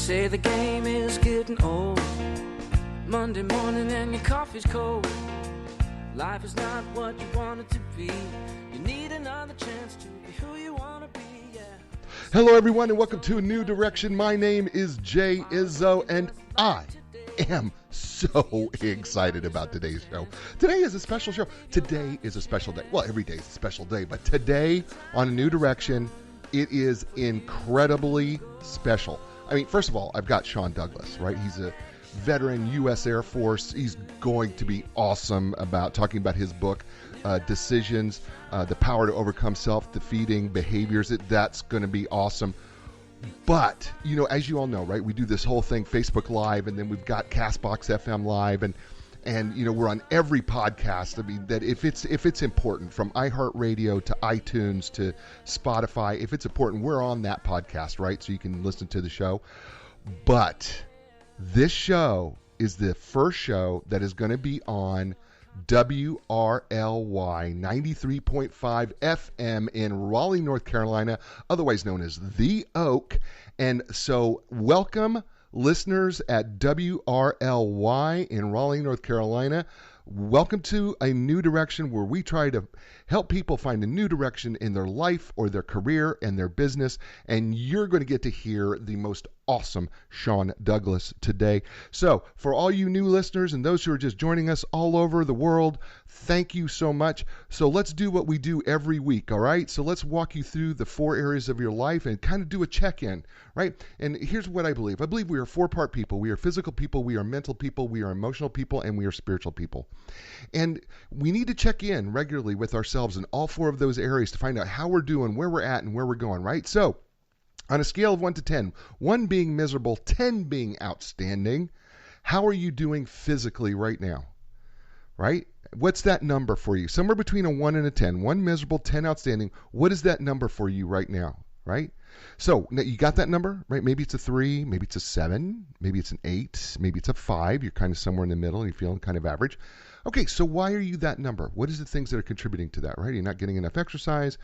say the game is getting old. Monday morning and your coffee's cold. Life is not what you want it to be. You need another chance to be who you want to be, yeah. Hello, everyone, and welcome to A New Direction. My name is Jay Izzo, and I am so excited about today's show. Today is a special show. Today is a special day. Well, every day is a special day, but today on A New Direction, it is incredibly special. I mean, first of all, I've got Sean Douglas, right? He's a veteran U.S. Air Force. He's going to be awesome about talking about his book, Decisions, The Power to Overcome Self-Defeating Behaviors. That's going to be awesome. But, you know, as you all know, right, we do this whole thing, Facebook Live, and then we've got CastBox FM Live, and you know, we're on every podcast. I mean, that if it's important, from iHeartRadio to iTunes to Spotify, if it's important, we're on that podcast, right? So you can listen to the show. But this show is the first show that is going to be on WRLY 93.5 FM in Raleigh, North Carolina, otherwise known as The Oak. And so welcome, listeners at WRLY in Raleigh, North Carolina. Welcome to A New Direction, where we try to help people find a new direction in their life or their career and their business. And you're going to get to hear the most awesome Sean Douglas today. So for all you new listeners and those who are just joining us all over the world, thank you so much. So let's do what we do every week, all right? So let's walk you through the 4 areas of your life and kind of do a check-in, right? And here's what I believe. I believe we are 4-part people. We are physical people, we are mental people, we are emotional people, and we are spiritual people. And we need to check in regularly with ourselves in all 4 of those areas to find out how we're doing, where we're at, and where we're going, right? So on a scale of 1 to 10, 1 being miserable, 10 being outstanding, how are you doing physically right now? Right? What's that number for you? Somewhere between a 1 and a 10. 1 miserable, 10 outstanding. What is that number for you right now? Right? So now you got that number, right? Maybe it's a 3, maybe it's a 7, maybe it's an 8, maybe it's a 5. You're kind of somewhere in the middle and you're feeling kind of average. Okay, so why are you that number? What is the things that are contributing to that, right? You're not getting enough exercise.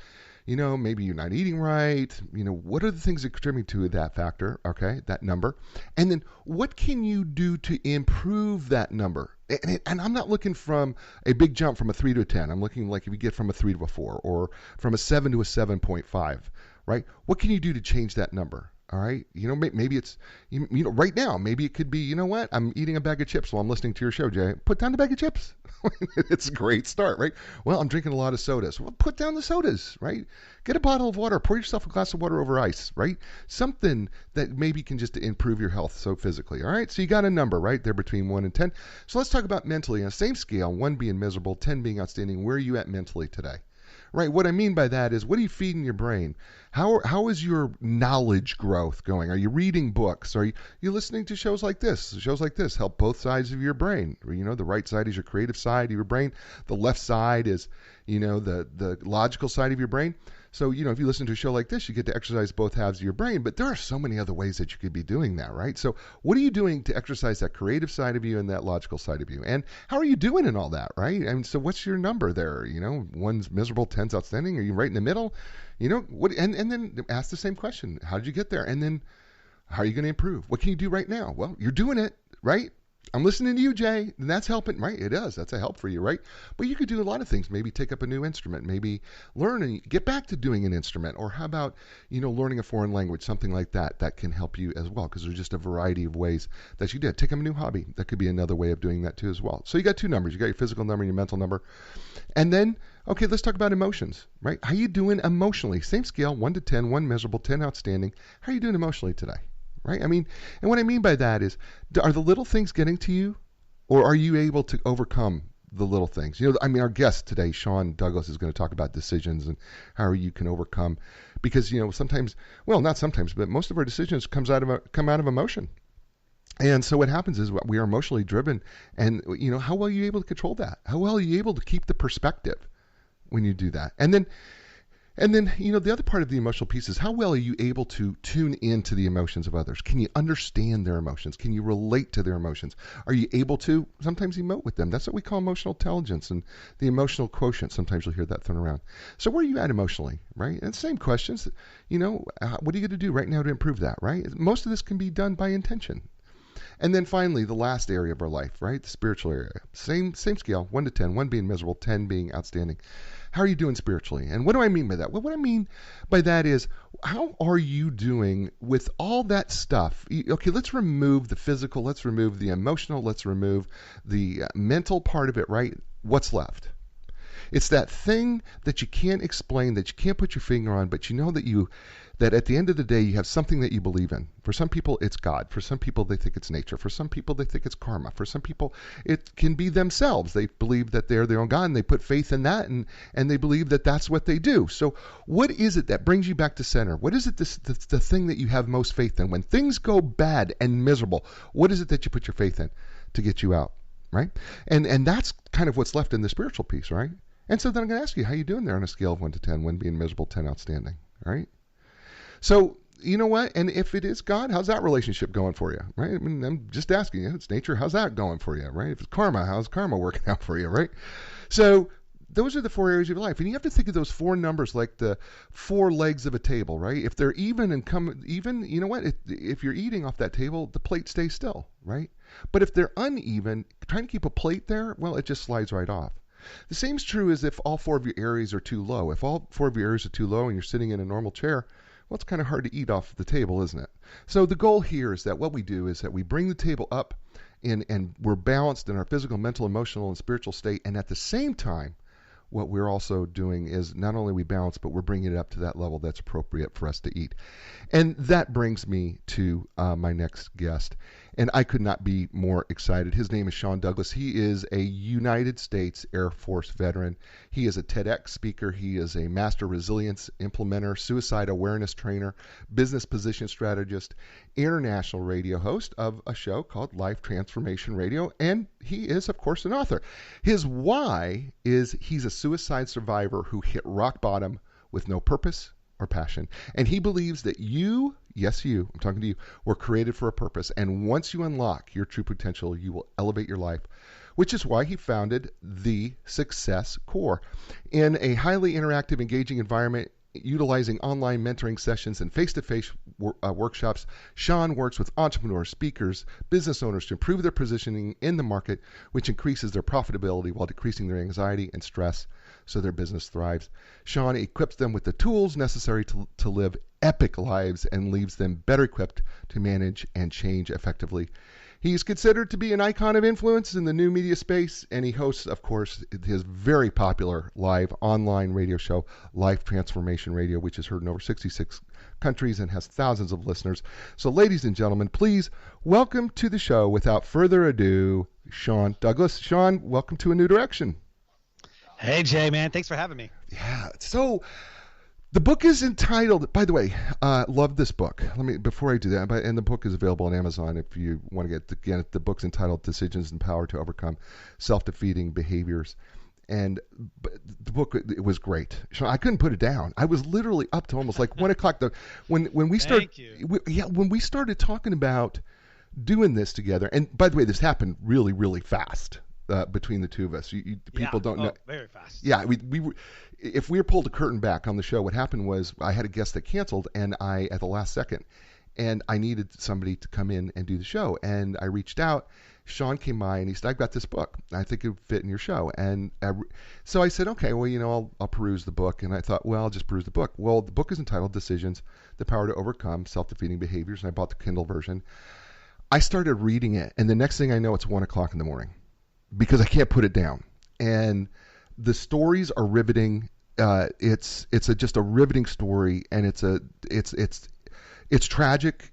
You know, maybe you're not eating right. You know, what are the things that contribute to that factor, okay, that number? And then what can you do to improve that number? And I'm not looking from a big jump from a 3 to a 10. I'm looking like if you get from a 3 to a 4 or from a 7 to a 7.5, right? What can you do to change that number? All right. You know, maybe it's, you know, right now, maybe it could be, you know what? I'm eating a bag of chips while I'm listening to your show, Jay. Put down the bag of chips. It's a great start, right? Well, I'm drinking a lot of sodas. Well, put down the sodas, right? Get a bottle of water. Pour yourself a glass of water over ice, right? Something that maybe can just improve your health so physically. All right. So you got a number, right? There between 1 and 10. So let's talk about mentally. On the same scale, 1 being miserable, 10 being outstanding. Where are you at mentally today? Right. What I mean by that is, what are you feeding your brain? How is your knowledge growth going? Are you reading books? Are you listening to shows like this? Shows like this help both sides of your brain. You know, the right side is your creative side of your brain. The left side is, you know, the logical side of your brain. So, you know, if you listen to a show like this, you get to exercise both halves of your brain. But there are so many other ways that you could be doing that, right? So what are you doing to exercise that creative side of you and that logical side of you? And how are you doing in all that, right? I mean, so what's your number there? You know, 1's miserable, 10's outstanding. Are you right in the middle? You know, what? And then ask the same question. How did you get there? And then how are you going to improve? What can you do right now? Well, you're doing it, right? I'm listening to you, Jay, and that's helping, right? It is. That's a help for you, right? But you could do a lot of things. Maybe take up a new instrument. Maybe learn and get back to doing an instrument. Or how about, you know, learning a foreign language, something like that. That can help you as well, because there's just a variety of ways that you did. Take up a new hobby. That could be another way of doing that too as well. So you got 2 numbers. You got your physical number and your mental number. And then, okay, let's talk about emotions, right? How you doing emotionally? Same scale, 1 to 10, 1 miserable, 10 outstanding. How are you doing emotionally today? Right? I mean, and what I mean by that is, are the little things getting to you, or are you able to overcome the little things? You know, I mean, our guest today, Sean Douglas, is going to talk about decisions and how you can overcome, because, you know, sometimes, well, not sometimes, but most of our decisions come out of emotion. And so what happens is we are emotionally driven, and, you know, how well are you able to control that? How well are you able to keep the perspective when you do that? And then And then, the other part of the emotional piece is how well are you able to tune into the emotions of others? Can you understand their emotions? Can you relate to their emotions? Are you able to sometimes emote with them? That's what we call emotional intelligence and the emotional quotient. Sometimes you'll hear that thrown around. So where are you at emotionally, right? And same questions, what are you going to do right now to improve that, right? Most of this can be done by intention. And then finally, the last area of our life, right? The spiritual area. Same scale, 1 to 10, 1 being miserable, 10 being outstanding. How are you doing spiritually? And what do I mean by that? Well, what I mean by that is, how are you doing with all that stuff? Okay, let's remove the physical, let's remove the emotional, let's remove the mental part of it, right? What's left? It's that thing that you can't explain, that you can't put your finger on, but you know that at the end of the day, you have something that you believe in. For some people, it's God. For some people, they think it's nature. For some people, they think it's karma. For some people, it can be themselves. They believe that they're their own God, and they put faith in that, and they believe that that's what they do. So what is it that brings you back to center? What is it, the thing that you have most faith in? When things go bad and miserable, what is it that you put your faith in to get you out, right? And that's kind of what's left in the spiritual piece, right? And so then I'm going to ask you, how you doing there on a scale of 1 to 10, 1 being miserable, 10 outstanding, right? So, you know what? And if it is God, how's that relationship going for you, right? I mean, I'm just asking you. It's nature. How's that going for you, right? If it's karma, how's karma working out for you, right? So those are the 4 areas of your life. And you have to think of those 4 numbers like the 4 legs of a table, right? If they're even and come even, you know what? If you're eating off that table, the plate stays still, right? But if they're uneven, trying to keep a plate there, well, it just slides right off. The same is true as if all 4 of your areas are too low. If all 4 of your areas are too low and you're sitting in a normal chair, well, it's kind of hard to eat off the table, isn't it? So the goal here is that what we do is that we bring the table up and we're balanced in our physical, mental, emotional, and spiritual state. And at the same time, what we're also doing is not only we balance, but we're bringing it up to that level that's appropriate for us to eat. And that brings me to my next guest. And I could not be more excited. His name is Sean Douglas. He is a United States Air Force veteran. He is a TEDx speaker. He is a master resilience implementer, suicide awareness trainer, business position strategist, international radio host of a show called Life Transformation Radio. And he is, of course, an author. His why is he's a suicide survivor who hit rock bottom with no purpose or passion. And he believes that you, yes, you, I'm talking to you, were created for a purpose. And once you unlock your true potential, you will elevate your life, which is why he founded the Success Core. In a highly interactive, engaging environment, utilizing online mentoring sessions and face-to-face workshops, Sean works with entrepreneurs, speakers, business owners to improve their positioning in the market, which increases their profitability while decreasing their anxiety and stress so their business thrives. Sean equips them with the tools necessary to live epic lives and leaves them better equipped to manage and change effectively. He's considered to be an icon of influence in the new media space, and he hosts, of course, his very popular live online radio show, Life Transformation Radio, which is heard in over 66 countries and has thousands of listeners. So, ladies and gentlemen, please welcome to the show, without further ado, Sean Douglas. Sean, welcome to A New Direction. Hey, Jay, man. Thanks for having me. Yeah. So, the book is entitled, by the way, love this book. Before I do that, and the book is available on Amazon if you want to get it. The book's entitled Decisions and Power to Overcome Self-Defeating Behaviors. And the book, it was great. I couldn't put it down. I was literally up to almost like 1 o'clock. When we started, when we started talking about doing this together, and by the way, this happened really, really fast. Between the two of us, people don't know. Very fast. Yeah, we were. If we pulled the curtain back on the show, what happened was I had a guest that canceled, and I at the last second, and I needed somebody to come in and do the show, and I reached out. Sean came by and he said, "I've got this book. I think it would fit in your show." And so I said, "Okay, well, I'll peruse the book." And I thought, well, I'll just peruse the book. Well, the book is entitled Decisions: The Power to Overcome Self-Defeating Behaviors, and I bought the Kindle version. I started reading it, and the next thing I know, it's 1 o'clock in the morning, because I can't put it down. And the stories are riveting. It's just a riveting story, and it's tragic.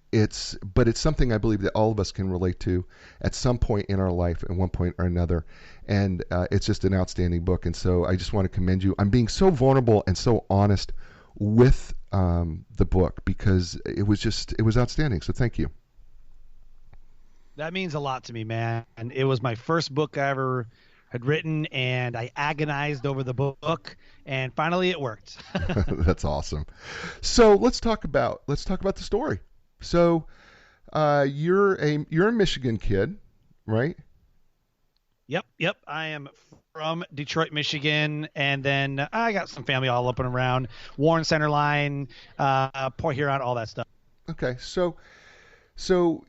But it's something I believe that all of us can relate to at some point in our life, at one point or another. And it's just an outstanding book. And so I just want to commend you. I'm being so vulnerable and so honest with the book because it was outstanding. So thank you. That means a lot to me, man. And it was my first book I ever had written, and I agonized over the book, and finally it worked. That's awesome. So let's talk about the story. So you're a Michigan kid, right? Yep. I am from Detroit, Michigan, and then I got some family all up and around Warren Centerline, Port Huron, all that stuff. Okay, so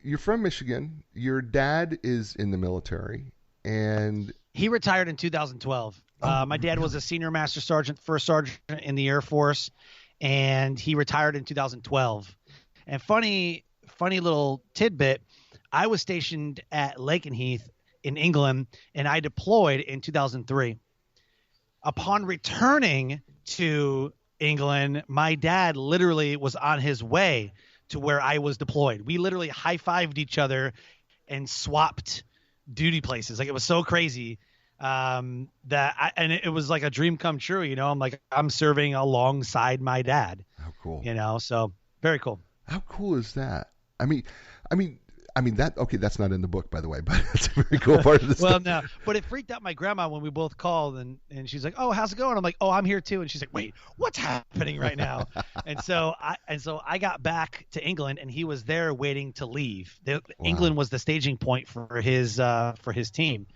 you're from Michigan. Your dad is in the military, and He retired in 2012. My dad was a senior master sergeant, first sergeant in the Air Force, and he retired in 2012. And funny little tidbit, I was stationed at Lakenheath in England, and I deployed in 2003. Upon returning to England, my dad literally was on his way to where I was deployed. We literally high-fived each other and swapped duty places. Like, it was so crazy and it was like a dream come true. I'm serving alongside my dad. how cool. So very cool. How cool is that? I mean that. Okay, that's not in the book, by the way, but it's a very cool part of the Well, story. no, but it freaked out my grandma when we both called, and she's like, "Oh, how's it going?" I'm like, "Oh, I'm here too," and she's like, "Wait, what's happening right now?" and so I got back to England, and he was there waiting to leave. England was the staging point for his team,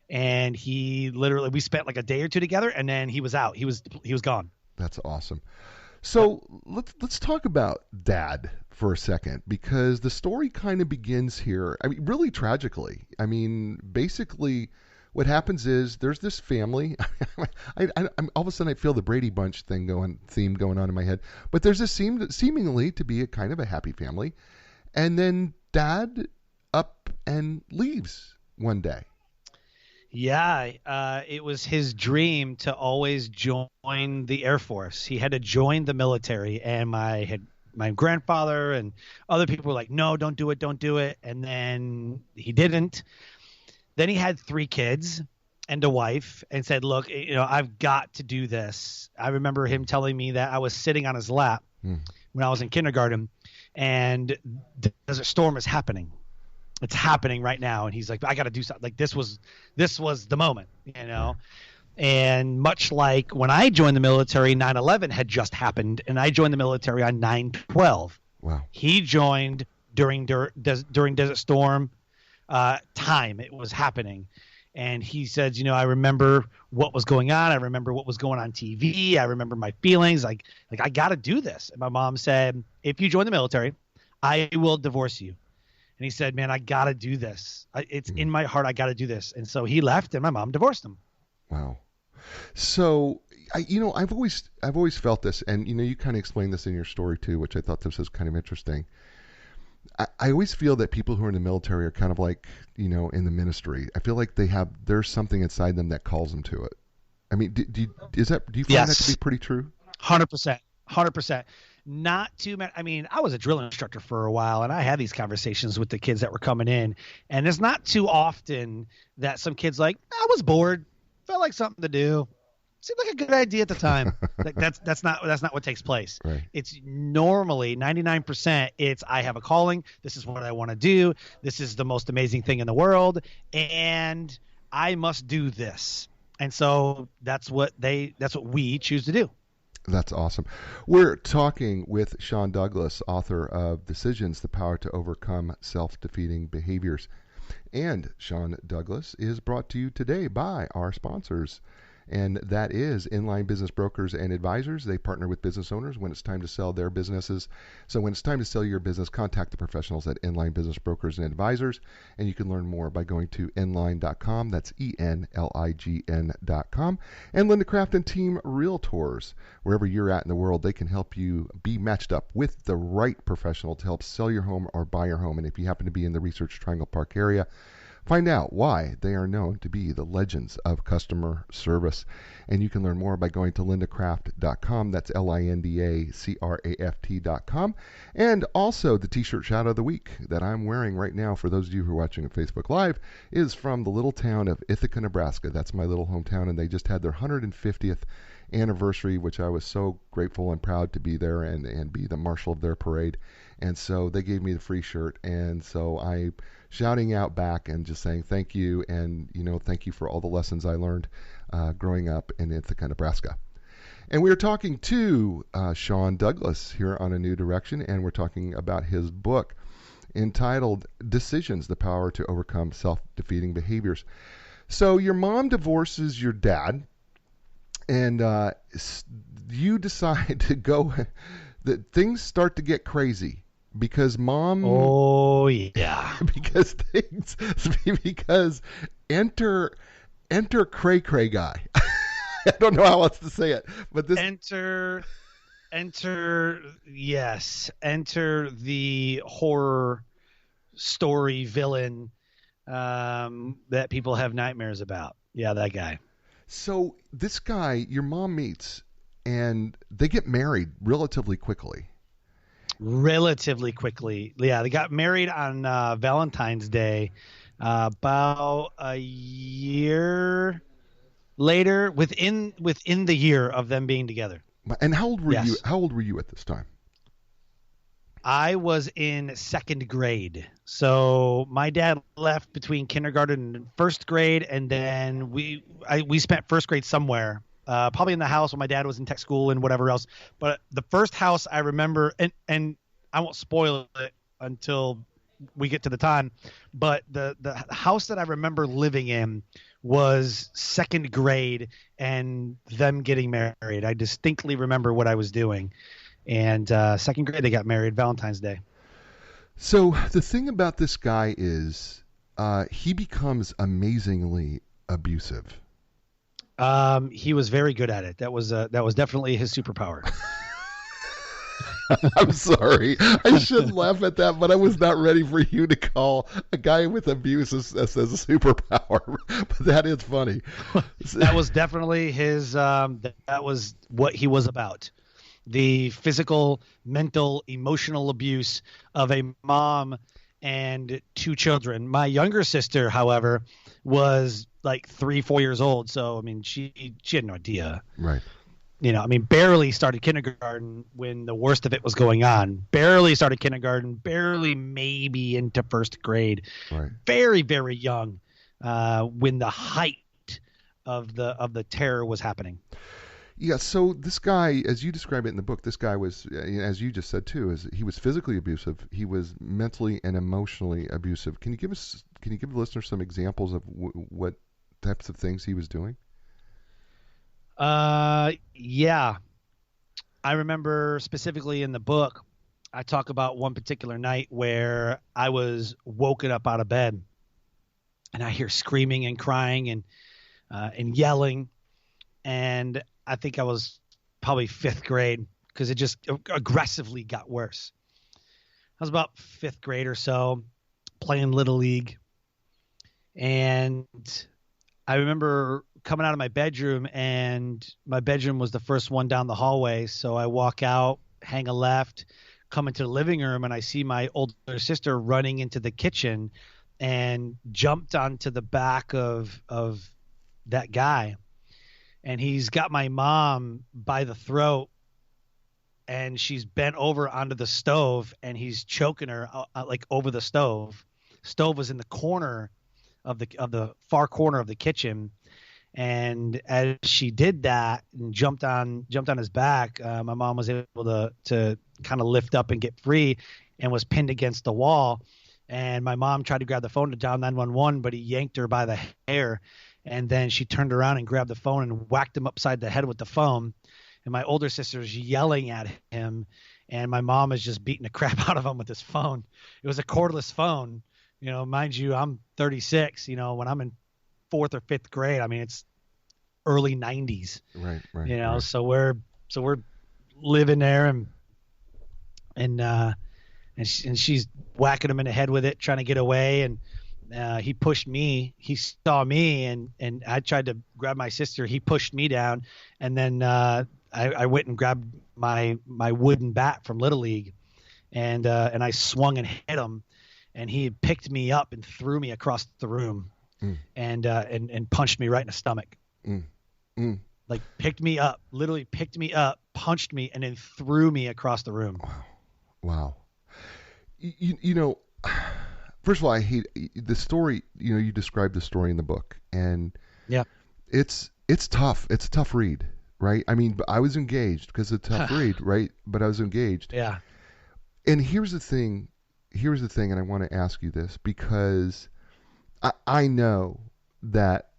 and we spent like a day or two together, and then he was out. He was gone. That's awesome. So let's talk about Dad for a second, because the story kind of begins here. I mean, really tragically. I mean, basically, what happens is there's this family. I'm all of a sudden I feel the Brady Bunch theme going on in my head. But there's this seemingly to be a kind of a happy family, and then Dad up and leaves one day. Yeah, it was his dream to always join the Air Force. He had to join the military, and my grandfather and other people were like, "No, don't do it." And then he didn't. Then he had 3 kids and a wife, and said, "Look, I've got to do this." I remember him telling me that I was sitting on his lap when I was in kindergarten, and the Desert Storm is happening. It's happening right now, and he's like, "I got to do something." Like, this was the moment, And much like when I joined the military, 9/11 had just happened, and I joined the military on 9/12. Wow. He joined during Desert Storm time. It was happening, and he said, "I remember what was going on. I remember what was going on TV. I remember my feelings. Like I got to do this." And my mom said, "If you join the military, I will divorce you." And he said, "Man, I got to do this. It's in my heart. I got to do this." And so he left, and my mom divorced him. Wow. So, I've always felt this, and you kind of explained this in your story too, which I thought this was kind of interesting. I always feel that people who are in the military are kind of like, in the ministry. I feel like there's something inside them that calls them to it. I mean, do you find that to be pretty true? 100%. Not too many. I mean, I was a drill instructor for a while, and I had these conversations with the kids that were coming in, and it's not too often that some kids like, "I was bored, felt like something to do, seemed like a good idea at the time." Like that's not what takes place. Right. It's normally 99%. It's, I have a calling. This is what I want to do. This is the most amazing thing in the world, and I must do this. And so that's what we choose to do. That's awesome. We're talking with Sean Douglas, author of Decisions, The Power to Overcome Self-Defeating Behaviors. And Sean Douglas is brought to you today by our sponsors. And that is Inline Business Brokers and Advisors. They partner with business owners when it's time to sell their businesses. So when it's time to sell your business, contact the professionals at Inline Business Brokers and Advisors. And you can learn more by going to inline.com. That's ENLIGN.com. And Linda Craft and Team Realtors. Wherever you're at in the world, they can help you be matched up with the right professional to help sell your home or buy your home. And if you happen to be in the Research Triangle Park area, find out why they are known to be the legends of customer service. And you can learn more by going to lindacraft.com. That's LINDACRAFT.com. And also the t-shirt shout of the week that I'm wearing right now, for those of you who are watching on Facebook Live, is from the little town of Ithaca, Nebraska. That's my little hometown, and they just had their 150th anniversary, which I was so grateful and proud to be there and be the marshal of their parade. And so they gave me the free shirt. And so I shouting out back and just saying thank you. And, thank you for all the lessons I learned growing up in Ithaca, Nebraska. And we are talking to Sean Douglas here on A New Direction, and we're talking about his book entitled Decisions, the Power to Overcome Self-Defeating Behaviors. So your mom divorces your dad, and you decide to go, that things start to get crazy because mom... Oh, yeah. because enter Cray Cray guy. I don't know how else to say it, but this enter the horror story villain that people have nightmares about. Yeah, that guy. So this guy, your mom meets, and they get married relatively quickly. Yeah, they got married on Valentine's Day, about a year later, within the year of them being together. And how old were Yes. you? How old were you at this time? I was in second grade. So my dad left between kindergarten and first grade, and then we spent first grade somewhere, probably in the house when my dad was in tech school and whatever else. But the first house I remember, and I won't spoil it until we get to the time, but the house that I remember living in was second grade and them getting married. I distinctly remember what I was doing. And second grade, they got married Valentine's Day. So the thing about this guy is he becomes amazingly abusive. He was very good at it. That was definitely his superpower. I'm sorry. I shouldn't laugh at that, but I was not ready for you to call a guy with abuse as a superpower. But that is funny. That was definitely his. That was what he was about. The physical, mental, emotional abuse of a mom and two children. My younger sister, however, was like 3-4 years old. So, I mean, she had no idea. Right. Barely started kindergarten when the worst of it was going on. Barely started kindergarten, barely maybe into first grade. Right. Very, very young when the height of the terror was happening. Yeah, so this guy, as you describe it in the book, this guy was, as you just said too, is he was physically abusive. He was mentally and emotionally abusive. Can you give the listeners some examples of what types of things he was doing? Yeah. I remember specifically in the book, I talk about one particular night where I was woken up out of bed and I hear screaming and crying and yelling. And I think I was probably fifth grade because it just aggressively got worse. I was about fifth grade or so playing Little League. And I remember coming out of my bedroom, and my bedroom was the first one down the hallway. So I walk out, hang a left, come into the living room, and I see my older sister running into the kitchen and jumped onto the back of that guy. And he's got my mom by the throat, and she's bent over onto the stove, and he's choking her like over the stove. Stove was in the corner of the far corner of the kitchen. And as she did that and jumped on his back, my mom was able to kind of lift up and get free, and was pinned against the wall. And my mom tried to grab the phone to dial 911, but he yanked her by the hair. And then she turned around and grabbed the phone and whacked him upside the head with the phone. And my older sister's yelling at him, and my mom is just beating the crap out of him with this phone. It was a cordless phone. Mind you, I'm 36. When I'm in fourth or fifth grade, it's early 90s. Right. Right. So we're living there, and she's whacking him in the head with it, trying to get away. And he pushed me. He saw me, and I tried to grab my sister. He pushed me down, and then I went and grabbed my wooden bat from Little League, and I swung and hit him, and he picked me up and threw me across the room, and punched me right in the stomach. Like picked me up, literally picked me up, punched me, and then threw me across the room. Wow. You know, first of all, I hate the story. You know, you described the story in the book, and Yeah. it's tough. It's a tough read, right? I mean, I was engaged because it's a tough read, right? But I was engaged. Yeah. And here's the thing, and I want to ask you this because I know that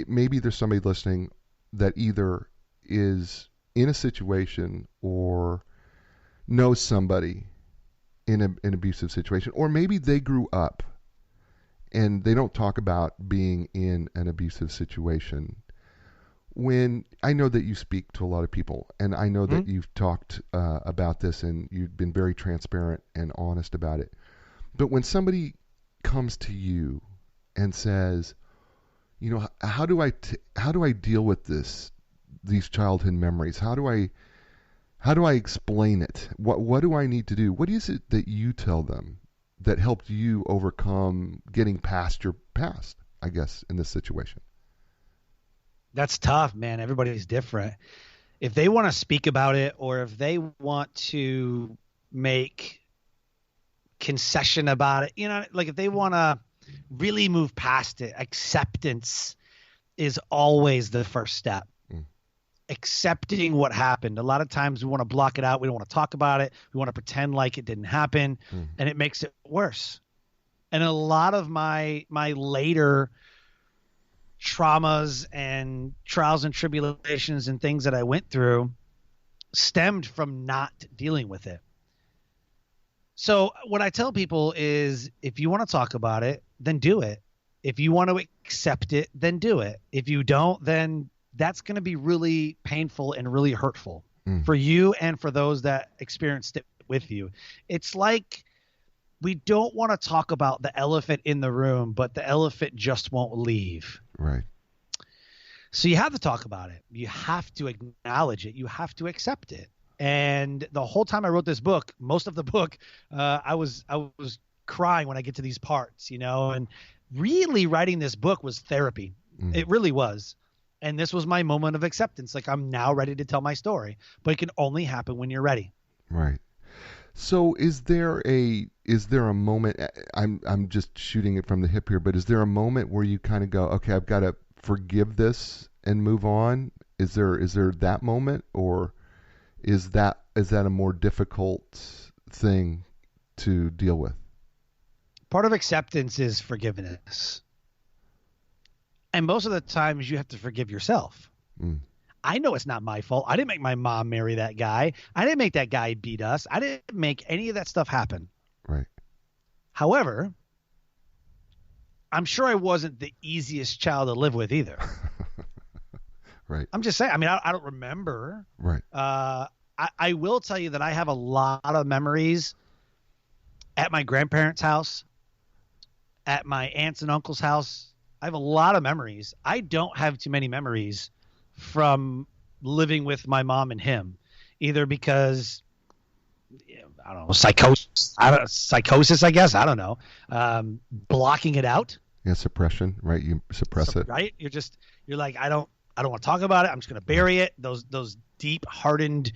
maybe there's somebody listening that either is in a situation or knows somebody in an abusive situation, or maybe they grew up and they don't talk about being in an abusive situation. When I know that you speak to a lot of people, and I know that you've talked about this and you've been very transparent and honest about it, but when somebody comes to you and says, you know, how do I deal with these childhood memories? How do I explain it? What do I need to do? What is it that you tell them that helped you overcome getting past your past, I guess, in this situation? That's tough, man. Everybody's different. If they want to speak about it, or if they want to make concession about it, you know, like if they want to really move past it, acceptance is always the first step. Accepting what happened. A lot of times we want to block it out. We don't want to talk about it. We want to pretend like it didn't happen, and it makes it worse. And a lot of my later traumas and trials and tribulations and things that I went through stemmed from not dealing with it. So what I tell people is, if you want to talk about it, then do it. If you want to accept it, then do it. If you don't, then that's going to be really painful and really hurtful for you and for those that experienced it with you. It's like we don't want to talk about the elephant in the room, but the elephant just won't leave. Right. So you have to talk about it. You have to acknowledge it. You have to accept it. And the whole time I wrote this book, most of the book, I was crying when I get to these parts, you know, and really writing this book was therapy. It really was. And this was my moment of acceptance. Like, I'm now ready to tell my story, but it can only happen when you're ready. Right. So is there a moment, I'm just shooting it from the hip here, but is there a moment where you kind of go, okay, I've got to forgive this and move on? Is there that moment, or is that a more difficult thing to deal with? Part of acceptance is forgiveness. And most of the times you have to forgive yourself. I know it's not my fault. I didn't make my mom marry that guy. I didn't make that guy beat us. I didn't make any of that stuff happen. Right. However, I'm sure I wasn't the easiest child to live with either. Right. I'm just saying. I mean, I don't remember. Right. I will tell you that I have a lot of memories at my grandparents' house, at my aunts and uncles' house. I have a lot of memories. I don't have too many memories from living with my mom and him, either because, I don't know, psychosis, I guess. I don't know. Blocking it out. Yeah, suppression, right? You suppress it. Right? You're like, I don't want to talk about it. I'm just going to bury it. Those deep hardened,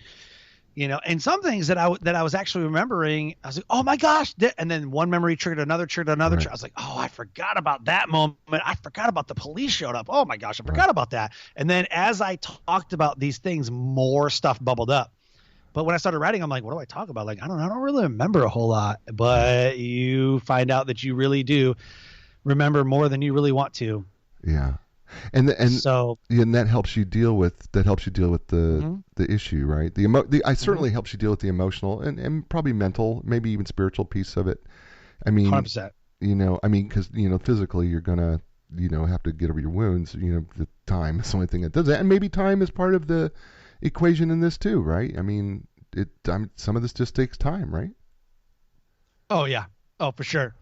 you know, and some things that I was actually remembering, I was like, oh my gosh. And then one memory triggered another. Right. I was like, oh, I forgot about that moment. I forgot about the police showed up. Oh my gosh, I forgot about that. And then as I talked about these things, more stuff bubbled up. But when I started writing, I'm like, what do I talk about? Like, I don't really remember a whole lot, but you find out that you really do remember more than you really want to. Yeah. And that helps you deal with the issue, right? I certainly helps you deal with the emotional and probably mental, maybe even spiritual piece of it. I mean, 100%. You know, I mean, because physically you're gonna have to get over your wounds. The time is the only thing that does that, and maybe time is part of the equation in this too, right? I mean, some of this just takes time, right? Oh yeah, for sure.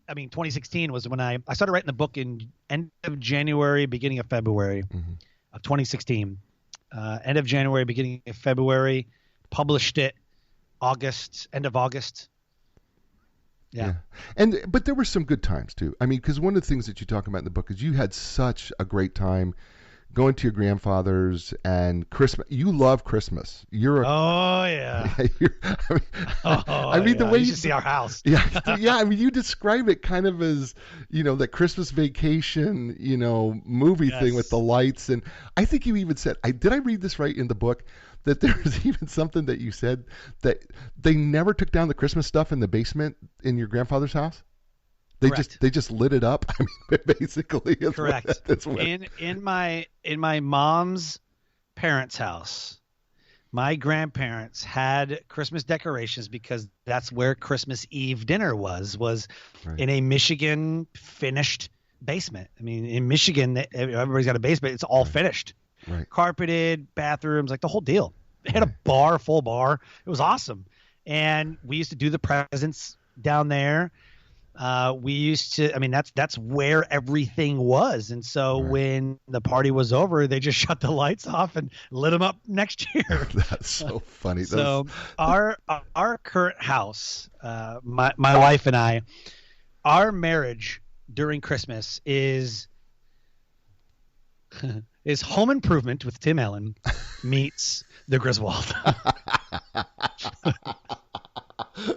I mean, 2016 was when I started writing the book in end of January, beginning of February of 2016. End of January, beginning of February, published it end of August. Yeah. But there were some good times too. I mean, because one of the things that you talk about in the book is you had such a great time going to your grandfather's and Christmas. You love Christmas. You're a Oh yeah. I mean, the way you should see our house. Yeah, yeah. I mean, you describe it kind of as, that Christmas Vacation, movie thing with the lights. And I think you even said, did I read this right in the book, that there was even something that you said that they never took down the Christmas stuff in the basement in your grandfather's house? They just lit it up. I mean, basically, correct. In my mom's parents' house, my grandparents had Christmas decorations because that's where Christmas Eve dinner was right. In a Michigan finished basement. I mean, in Michigan, everybody's got a basement. It's all finished, right. Carpeted, bathrooms, like the whole deal. They had a bar, full bar. It was awesome. And we used to do the presents down there. We used to, I mean, that's where everything was. And so when the party was over, they just shut the lights off and lit them up next year. That's so funny. So our current house, my wife and I, our marriage during Christmas is Home Improvement with Tim Allen meets The Griswold.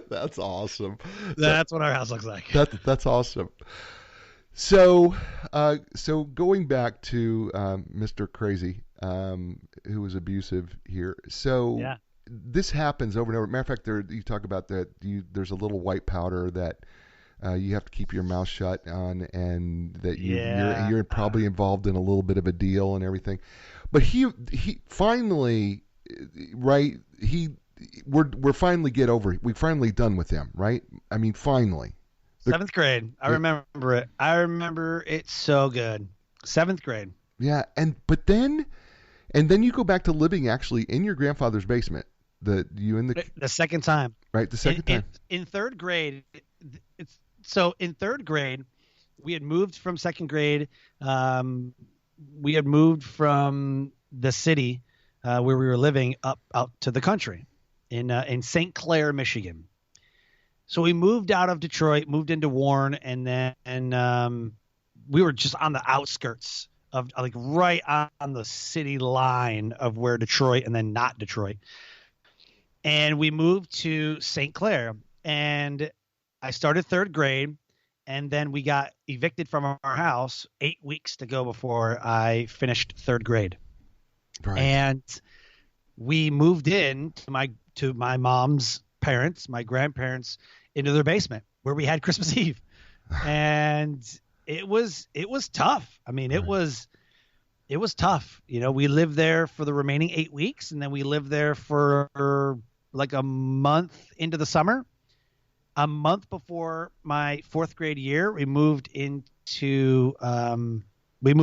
That's awesome. That's what our house looks like. That's awesome. So going back to Mr. Crazy, who was abusive here. So this happens over and over. Matter of fact, you talk about that. There's a little white powder that you have to keep your mouth shut on, and that you're probably involved in a little bit of a deal and everything. But he finally, right? We're finally we're finally done with him, right? I mean, finally. 7th grade. I remember it. I remember it so good. 7th grade. Yeah, but then you go back to living actually in your grandfather's basement. The second time. Right, the second time. In 3rd grade, in 3rd grade, we had moved from 2nd grade. We had moved from the city where we were living out to the country in St. Clair, Michigan. So we moved out of Detroit, moved into Warren, and then we were just on the outskirts of, like, right on the city line of where Detroit and then not Detroit. And we moved to St. Clair, and I started 3rd grade, and then we got evicted from our house 8 weeks to go before I finished 3rd grade. Right. And we moved in to my mom's parents, my grandparents, into their basement where we had Christmas Eve. And it was tough. I mean, it was tough. We lived there for the remaining 8 weeks, and then we lived there for like a month into the summer. A month before my 4th grade year, we moved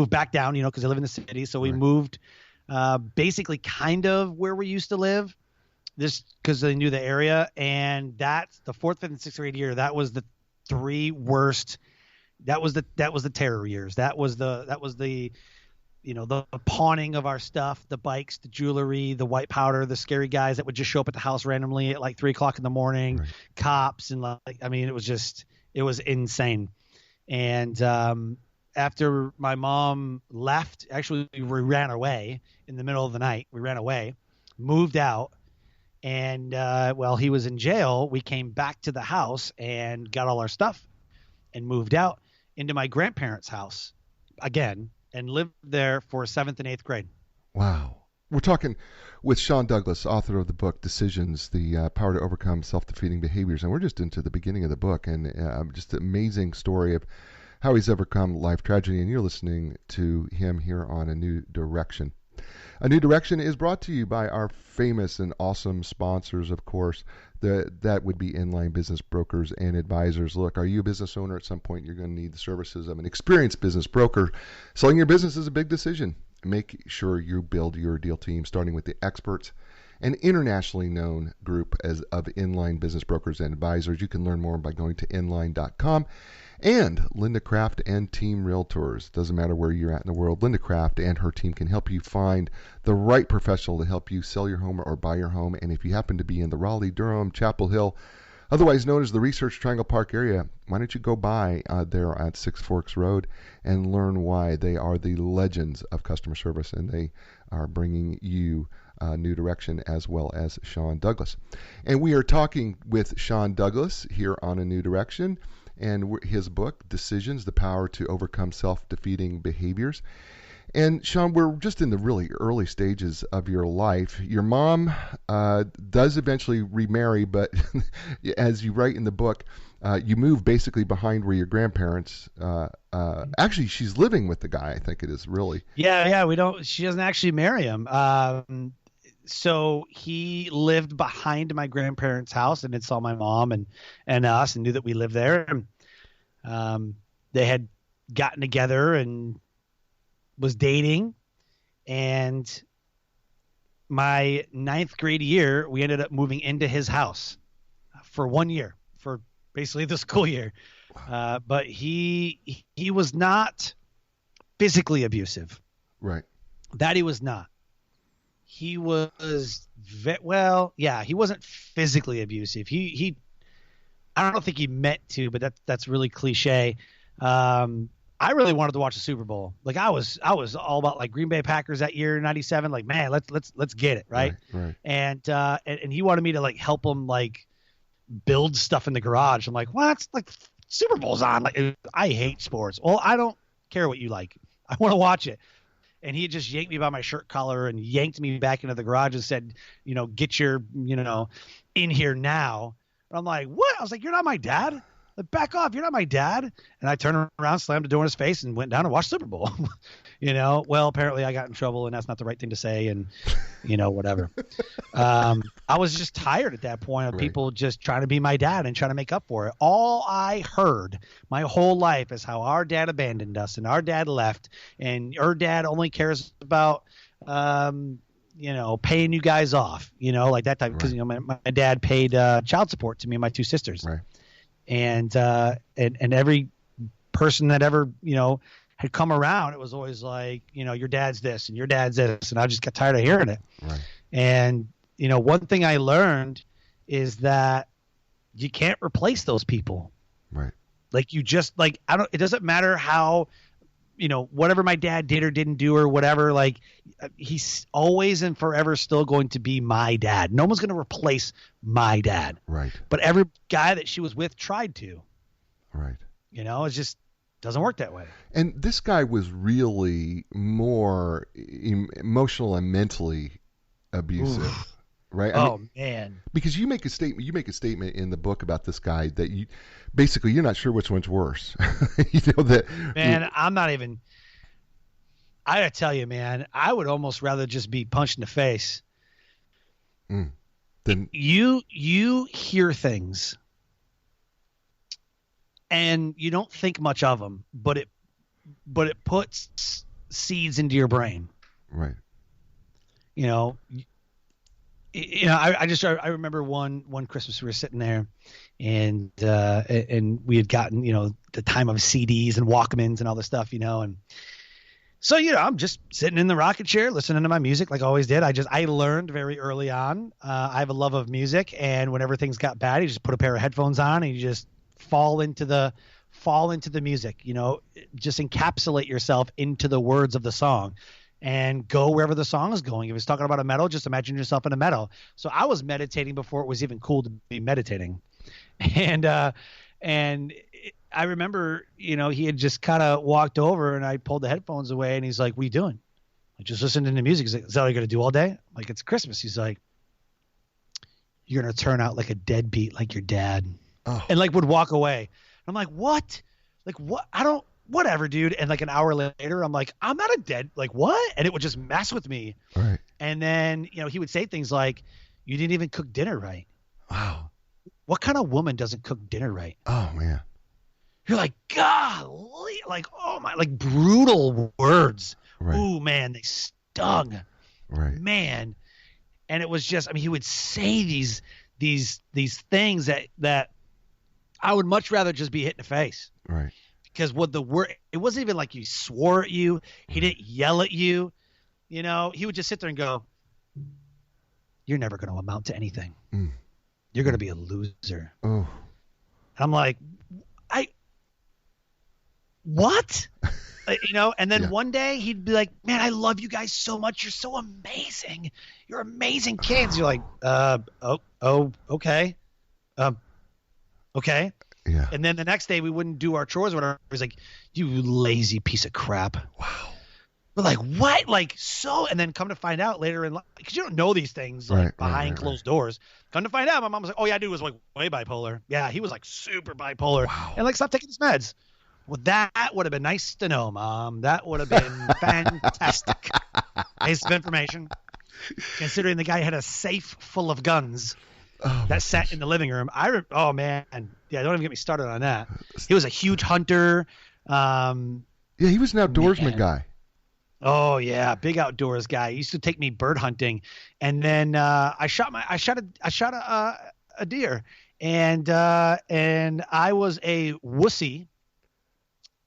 back down, because I live in the city. So we moved basically kind of where we used to live, this because they knew the area. And that's the 4th, 5th, and 6th grade year. That was the 3 worst. That was the terror years. That was the the pawning of our stuff, the bikes, the jewelry, the white powder, the scary guys that would just show up at the house randomly at like 3 o'clock in the morning, cops, and it was insane. And after my mom left, actually we ran away in the middle of the night. We ran away, moved out, and while he was in jail, we came back to the house and got all our stuff and moved out into my grandparents' house again, and lived there for 7th and 8th grade. Wow. We're talking with Sean Douglas, author of the book Decisions, The Power to Overcome Self-Defeating Behaviors. And we're just into the beginning of the book, and just an amazing story of how he's overcome life tragedy. And you're listening to him here on A New Direction. A New Direction is brought to you by our famous and awesome sponsors, of course. That would be Inline Business Brokers and Advisors. Look, are you a business owner? At some point, you're going to need the services of an experienced business broker. Selling your business is a big decision. Make sure you build your deal team, starting with the experts, an internationally known group of Inline Business Brokers and Advisors. You can learn more by going to inline.com. And Linda Kraft and Team Realtors. Doesn't matter where you're at in the world, Linda Kraft and her team can help you find the right professional to help you sell your home or buy your home. And if you happen to be in the Raleigh, Durham, Chapel Hill, otherwise known as the Research Triangle Park area, why don't you go by there at Six Forks Road and learn why they are the legends of customer service, and they are bringing you new direction, as well as Sean Douglas. And we are talking with Sean Douglas here on A New Direction, and his book, Decisions, The Power to Overcome Self-Defeating Behaviors. And Sean, we're just in the really early stages of your life. Your mom does eventually remarry, but as you write in the book, you move basically behind where your grandparents. Actually, she's living with the guy. I think it is really. Yeah. She doesn't actually marry him. So he lived behind my grandparents' house, and it saw my mom and us, and knew that we lived there. And they had gotten together and was dating, and my 9th grade year, we ended up moving into his house for 1 year, for basically the school year. But he was not physically abusive. Right. That he was not. He was he wasn't physically abusive. He I don't think he meant to, but that's really cliche. I really wanted to watch the Super Bowl. Like I was all about like Green Bay Packers that year, 97. Like, man, let's get it. Right. And he wanted me to like help him like build stuff in the garage. I'm like, what? Like Super Bowl's on. Like, I hate sports. Well, I don't care what you like. I want to watch it. And he just yanked me by my shirt collar and yanked me back into the garage and said, get your, in here now. And I'm like, what? I was like, you're not my dad. Like, back off. You're not my dad. And I turned around, slammed the door in his face, and went down and watched Super Bowl. Well, apparently I got in trouble, and that's not the right thing to say, and, whatever. I was just tired at that point of people just trying to be my dad and trying to make up for it. All I heard my whole life is how our dad abandoned us, and our dad left, and our dad only cares about paying you guys off, like that type. Because my dad paid child support to me and my 2 sisters. Right. And every person that ever, had come around, it was always like, your dad's this and your dad's this. And I just got tired of hearing it. Right. And, one thing I learned is that you can't replace those people. Right. Like you just like, it doesn't matter how, whatever my dad did or didn't do or whatever, like he's always and forever still going to be my dad. No one's going to replace my dad. Right. But every guy that she was with tried to. Right. It just doesn't work that way. And this guy was really more emotional and mentally abusive. Oof. Right. Man. Because you make a statement in the book about this guy that you're not sure which one's worse. Man, I'm not even. I gotta tell you, man, I would almost rather just be punched in the face. Then you hear things, and you don't think much of them, but it puts seeds into your brain. Right. I remember one Christmas we were sitting there, and we had gotten the time of CDs and Walkmans and all this stuff, and so I'm just sitting in the rocket chair listening to my music like I always did. I learned very early on. I have a love of music, and whenever things got bad, you just put a pair of headphones on and you just fall into the music. Just encapsulate yourself into the words of the song. And go wherever the song is going. If it's talking about a meadow, just imagine yourself in a meadow. So I was meditating before it was even cool to be meditating. And I remember, he had just kind of walked over, and I pulled the headphones away, and he's like, "What are you doing?" I just listening to music. He's like, "Is that all you're going to do all day?" I'm like, "It's Christmas." He's like, "You're going to turn out like a deadbeat like your dad." Oh. And like would walk away. I'm like, "What? Like what? Whatever, dude." And like an hour later, I'm like, "I'm not a dead, like what?" And it would just mess with me. Right. And then, he would say things like, "You didn't even cook dinner right." Wow. What kind of woman doesn't cook dinner right? Oh man. You're like, golly, like, oh my, like brutal words. Right. Ooh, man, they stung. Right. Man. And it was just, he would say these things that I would much rather just be hit in the face. Right. Because it wasn't even like he swore at you. He didn't yell at you. He would just sit there and go, "You're never going to amount to anything." You're going to be a loser. Oh. I'm like, what? And then one day he'd be like, man, I love you guys so much. You're so amazing. You're amazing kids. You're like, okay. Okay. Yeah. And then the next day we wouldn't do our chores or whatever. He's like, you lazy piece of crap. Wow. We're like, what? Like, so, and then come to find out later in life, because you don't know these things like behind closed doors. Come to find out, my mom was like, oh yeah, dude was like way bipolar. Yeah, he was like super bipolar. Wow. And like, stop taking his meds. Well, that would have been nice to know, Mom. That would have been fantastic piece of information, considering the guy had a safe full of guns that sat in the living room. Oh man, yeah, don't even get me started on that. He was a huge hunter. Yeah, he was an outdoorsman guy. Oh yeah, big outdoors guy. He used to take me bird hunting, and then I shot a deer, and I was a wussy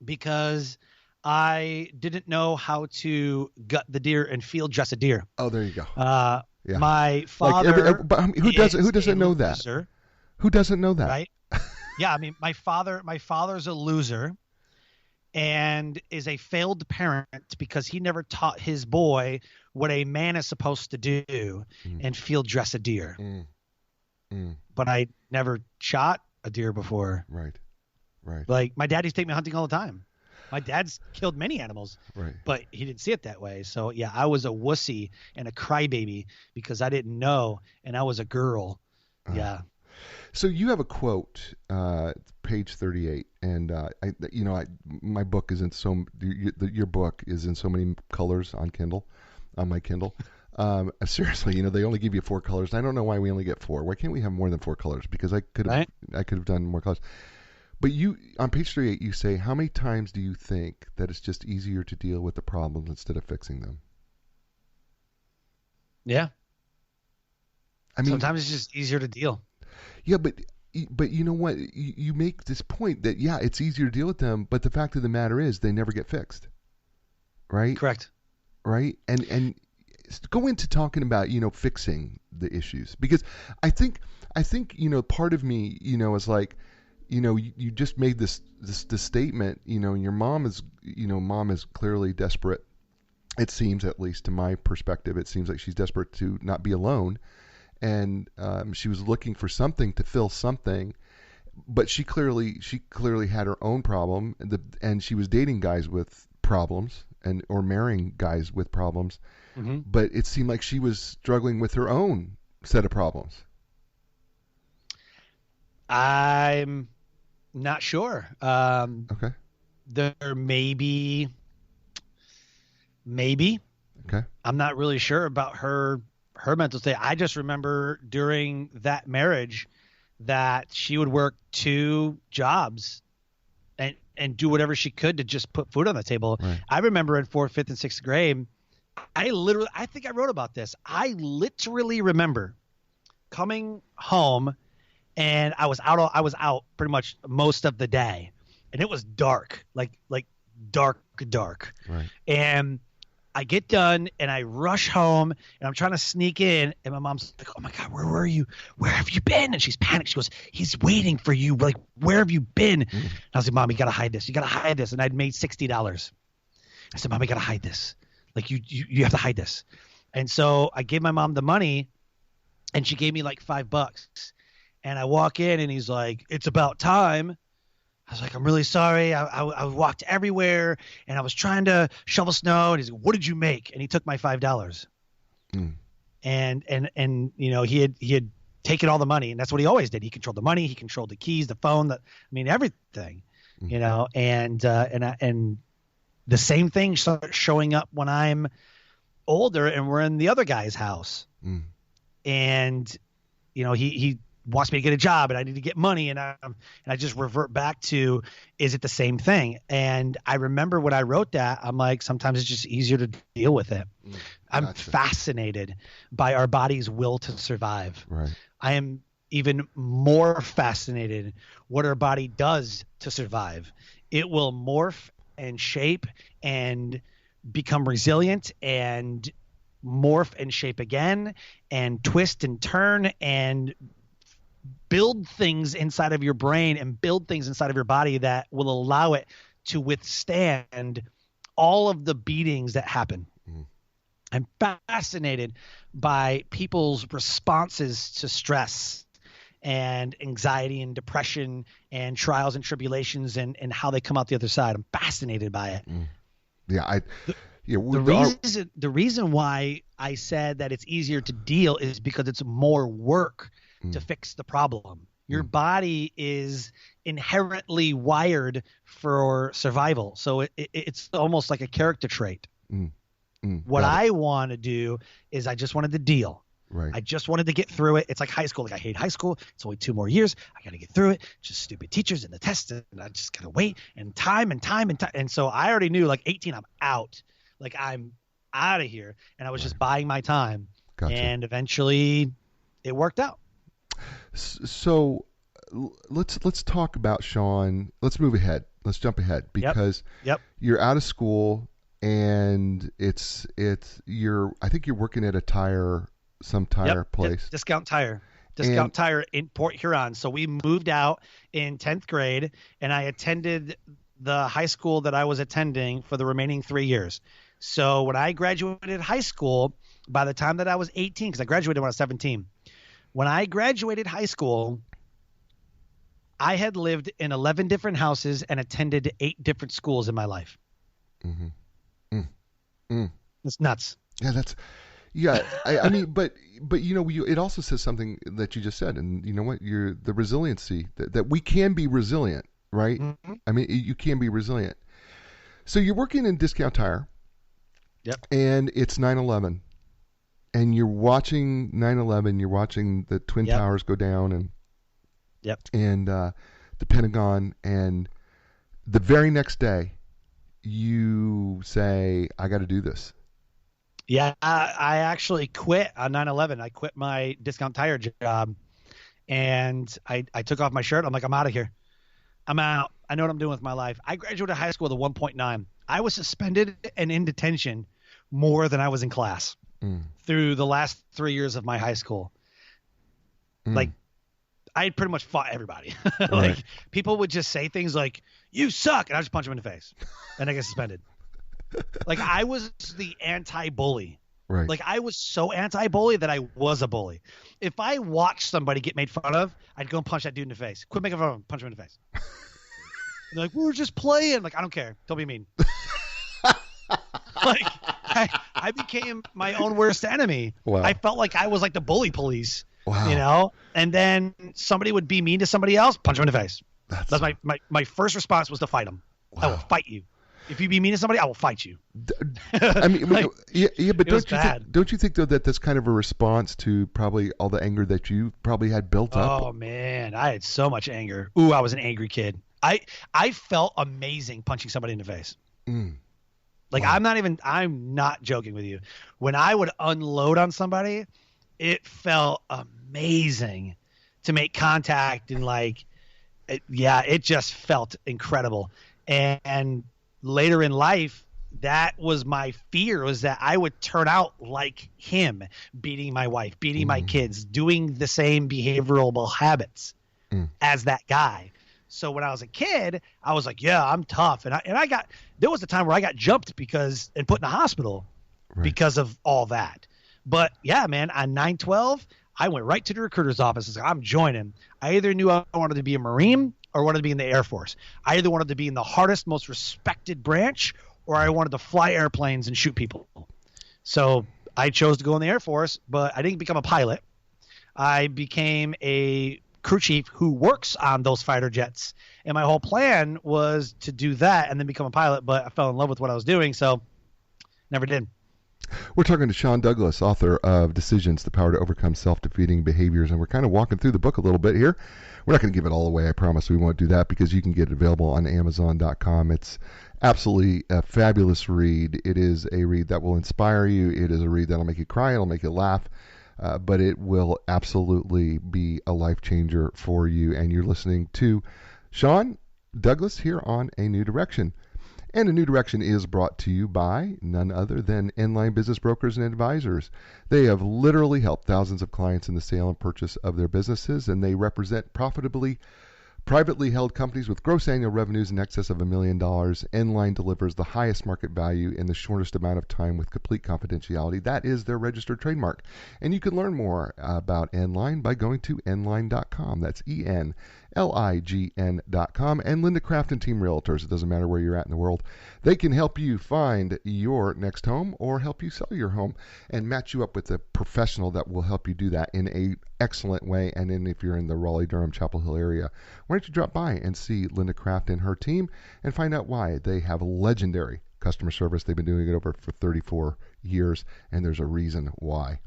because I didn't know how to gut the deer and field dress a deer. Oh, there you go. Yeah. My who father. doesn't know that? Loser, who doesn't know that? right? Yeah, I mean, my father's a loser. And is a failed parent because he never taught his boy what a man is supposed to do and field dress a deer. But I never shot a deer before. Right. Like my dad used to take me hunting all the time. My dad's killed many animals, right? But he didn't see it that way. So yeah, I was a wussy and a crybaby because I didn't know, and I was a girl. Yeah. So you have a quote, page 38, and my book is in your book is in so many colors on my Kindle. Seriously, they only give you 4 colors. I don't know why we only get 4. Why can't we have more than 4 colors? Because I could have done more colors. But you, on page 38, you say, how many times do you think that it's just easier to deal with the problems instead of fixing them? Yeah. I mean, sometimes it's just easier to deal. Yeah, but you know what? You make this point that, yeah, it's easier to deal with them, but the fact of the matter is they never get fixed. Right? Correct. Right? And go into talking about, fixing the issues. Because I think part of me, is like, you just made this statement, and your mom is clearly desperate. It seems, at least to my perspective, it seems like she's desperate to not be alone. And she was looking for something to fill something, but she clearly had her own problem, and she was dating guys with problems or marrying guys with problems. Mm-hmm. But it seemed like she was struggling with her own set of problems. I'm not sure. Okay. There may be. Maybe. Okay. I'm not really sure about her mental state. I just remember during that marriage that she would work 2 jobs and do whatever she could to just put food on the table. Right. I remember in 4th, 5th, and 6th grade, I think I wrote about this. I literally remember coming home and I was out pretty much most of the day, and it was dark, like dark. Right. And I get done and I rush home and I'm trying to sneak in, and my mom's like, oh my God, where were you? Where have you been? And she's panicked. She goes, he's waiting for you. Like, where have you been? And I was like, Mom, you got to hide this. You got to hide this. And I'd made $60. I said, Mom, you got to hide this. Like you have to hide this. And so I gave my mom the money and she gave me like $5. And I walk in and he's like, it's about time. I was like, I'm really sorry. I walked everywhere and I was trying to shovel snow. And he's like, what did you make? And he took my $5. And he had taken all the money, and that's what he always did. He controlled the money. He controlled the keys, the phone, everything, and the same thing starts showing up when I'm older and we're in the other guy's house. And, he wants me to get a job and I need to get money, and I just revert back to, is it the same thing? And I remember when I wrote that, I'm like, sometimes it's just easier to deal with it. I'm fascinated by our body's will to survive. Right. I am even more fascinated what our body does to survive. It will morph and shape and become resilient and morph and shape again and twist and turn and build things inside of your brain and build things inside of your body that will allow it to withstand all of the beatings that happen. I'm fascinated by people's responses to stress and anxiety and depression and trials and tribulations and how they come out the other side. I'm fascinated by it. Yeah, the reason why I said that it's easier to deal is because it's more work to fix the problem. Your body is inherently wired for survival. So it's almost like a character trait. What I want to do is I just wanted to deal. Right. I just wanted to get through it. It's like high school. Like I hate high school. It's only 2 more years. I got to get through it. Just stupid teachers and the tests. And I just got to wait and time. And so I already knew like 18, I'm out. Like I'm out of here. And I was just buying my time. Gotcha. And eventually it worked out. So let's talk about Sean. Let's move ahead. Let's jump ahead because you're out of school. And I think you're working at a tire place. Discount Tire in Port Huron. So we moved out in 10th grade and I attended the high school that I was attending for the remaining 3 years. So when I graduated high school, by the time that I was 18, because I graduated when I was 17, when I graduated high school, I had lived in 11 different houses and attended 8 different schools in my life. It's nuts. I mean, but it also says something that you just said, and you know what? You're the resiliency that we can be resilient, right? I mean, you can be resilient. So you're working in Discount Tire, and it's 9/11, and you're watching 9/11. You're watching the Twin Towers go down, and the Pentagon, and the very next day, you say, I got to do this. Yeah, I actually quit on 9/11. I quit my Discount Tire job and I took off my shirt. I'm like, I'm out of here. I'm out. I know what I'm doing with my life. I graduated high school with a 1.9. I was suspended and in detention more than I was in class through the last 3 years of my high school. Like, I had pretty much fought everybody. Like, people would just say things like, you suck, and I just punch them in the face, and I get suspended. Like, I was the anti-bully. Right. Like, I was so anti-bully that I was a bully. If I watched somebody get made fun of, I'd go and punch that dude in the face. Quit making fun of him. Punch him in the face. And they're like, we were just playing. Like, I don't care. Don't be mean. Like, I became my own worst enemy. Wow. I felt like I was like the bully police. Wow. You know? And then somebody would be mean to somebody else, punch him in the face. That's my first response was to fight him. Wow. I will fight you. If you be mean to somebody, I will fight you. I mean, like, but don't you think though that that's kind of a response to probably all the anger that you probably had built up? Oh man, I had so much anger. Ooh, I was an angry kid. I felt amazing punching somebody in the face. Like, wow. I'm not joking with you. When I would unload on somebody, it felt amazing to make contact and it just felt incredible. And later in life, that was my fear, was that I would turn out like him, beating my wife, beating my kids, doing the same behavioral habits as that guy. So when I was a kid, I was like, yeah, I'm tough. And there was a time where I got jumped and put in a hospital because of all that. But yeah, man, on 9/12, I went right to the recruiter's office and said, I'm joining. I either knew I wanted to be a Marine or wanted to be in the Air Force. I either wanted to be in the hardest, most respected branch, or I wanted to fly airplanes and shoot people. So I chose to go in the Air Force, but I didn't become a pilot. I became a crew chief who works on those fighter jets. And my whole plan was to do that and then become a pilot, but I fell in love with what I was doing, so never did. We're talking to Sean Douglas, author of Decisions, The Power to Overcome Self-Defeating Behaviors, and we're kind of walking through the book a little bit here. We're not going to give it all away, I promise. We won't do that because you can get it available on Amazon.com. It's absolutely a fabulous read. It is a read that will inspire you. It is a read that will make you cry. It'll make you laugh. But it will absolutely be a life changer for you. And you're listening to Sean Douglas here on A New Direction. And A New Direction is brought to you by none other than Inline Business Brokers and Advisors. They have literally helped thousands of clients in the sale and purchase of their businesses, and they represent profitably privately held companies with gross annual revenues in excess of $1 million. Enline delivers the highest market value in the shortest amount of time with complete confidentiality. That is their registered trademark. And you can learn more about Enline by going to enline.com. That's ENLIGN.com. And Linda Craft and Team Realtors. It doesn't matter where you're at in the world. They can help you find your next home or help you sell your home and match you up with a professional that will help you do that in a excellent way. And then if you're in the Raleigh-Durham, Chapel Hill area, why don't you drop by and see Linda Craft and her team and find out why they have legendary customer service. They've been doing it for 34 years, and there's a reason why.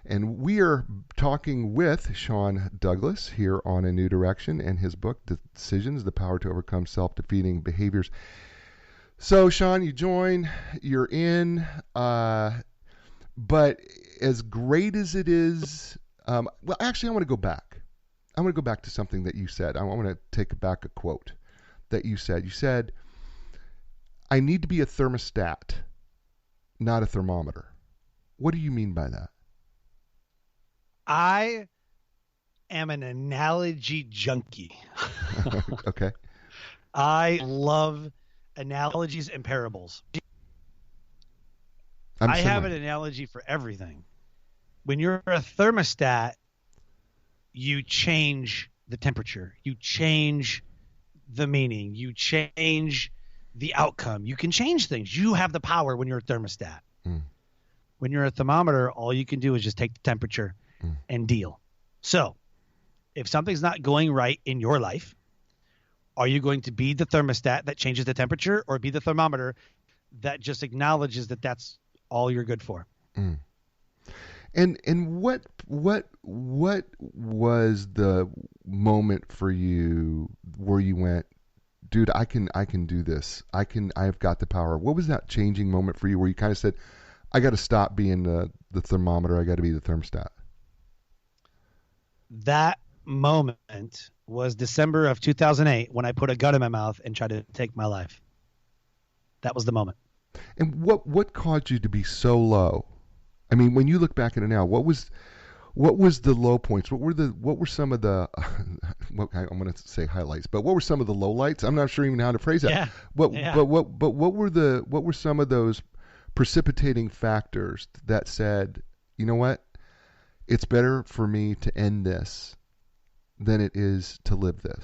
And we are talking with Sean Douglas here on A New Direction and his book, Decisions, The Power to Overcome Self-Defeating Behaviors. So, Sean, you join, you're in, but as great as it is, well, actually, I want to go back. I want to go back to something that you said. I want to take back a quote that you said. You said, I need to be a thermostat, not a thermometer. What do you mean by that? I am an analogy junkie. Okay. I love analogies and parables. I have an analogy for everything. When you're a thermostat, you change the temperature. You change the meaning. You change the outcome. You can change things. You have the power when you're a thermostat. When you're a thermometer, all you can do is just take the temperature and deal. So if something's not going right in your life, are you going to be the thermostat that changes the temperature, or be the thermometer that just acknowledges that that's all you're good for? And what was the moment for you where you went, dude, I can do this. I've got the power. What was that changing moment for you where you kind of said, I got to stop being the thermometer. I got to be the thermostat? That moment was December of 2008 when I put a gun in my mouth and tried to take my life. That was the moment. And what caused you to be so low? I mean, when you look back at it now, what was the low points? What were some of the I'm going to say highlights, but what were some of the lowlights? I'm not sure even how to phrase that. Yeah. But what were some of those precipitating factors that said, you know what? It's better for me to end this than it is to live this.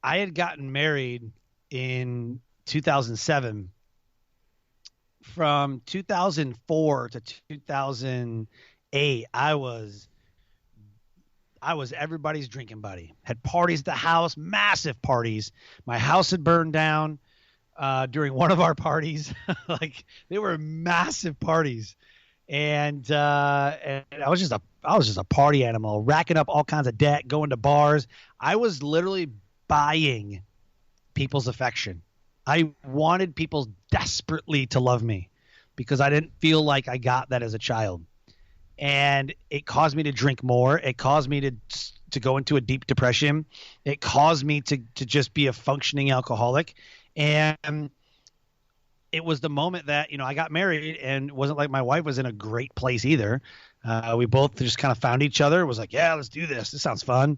I had gotten married in 2007. From 2004 to 2008, I was everybody's drinking buddy. Had parties at the house, massive parties. My house had burned down during one of our parties. Like, they were massive parties. And I was just a party animal, racking up all kinds of debt, going to bars. I was literally buying people's affection. I wanted people desperately to love me because I didn't feel like I got that as a child. And it caused me to drink more. It caused me to go into a deep depression. It caused me to just be a functioning alcoholic. And it was the moment that, I got married, and it wasn't like my wife was in a great place either. We both just kind of found each other. It was like, yeah, let's do this. This sounds fun.